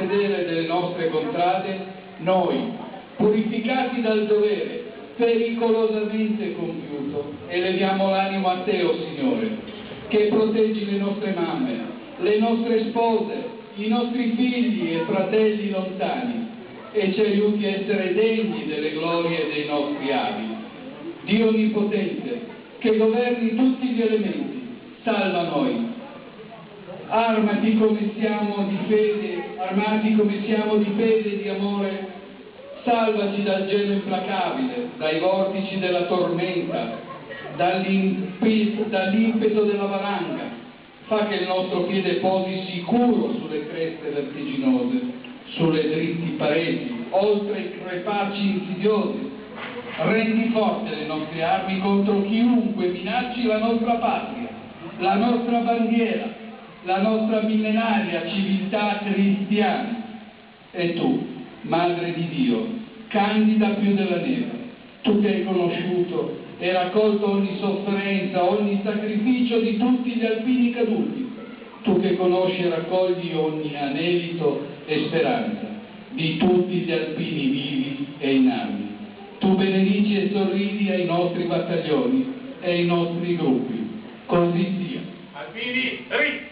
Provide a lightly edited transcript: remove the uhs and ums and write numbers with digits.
fedele delle nostre contrade, noi, purificati dal dovere pericolosamente compiuto, eleviamo l'animo a Te, o Signore, che proteggi le nostre mamme, le nostre spose, i nostri figli e fratelli lontani, e ci aiuti a essere degni delle glorie dei nostri avi. Dio Onnipotente, che governi tutti gli elementi, salva noi. Armati come siamo di fede, armati come siamo di fede e di amore, salvaci dal gelo implacabile, dai vortici della tormenta, dall'impeto della valanga. Fa che il nostro piede posi sicuro sulle creste vertiginose, sulle dritti pareti, oltre i crepacci insidiosi. Rendi forte le nostre armi contro chiunque minacci la nostra patria, la nostra bandiera, la nostra millenaria civiltà cristiana. E tu, Madre di Dio, candida più della neve, tu che hai conosciuto e raccolto ogni sofferenza, ogni sacrificio di tutti gli alpini caduti, tu che conosci e raccogli ogni anelito e speranza di tutti gli alpini vivi e in armi, tu benedici e sorridi ai nostri battaglioni e ai nostri gruppi. Così sia. Alpini, dritti!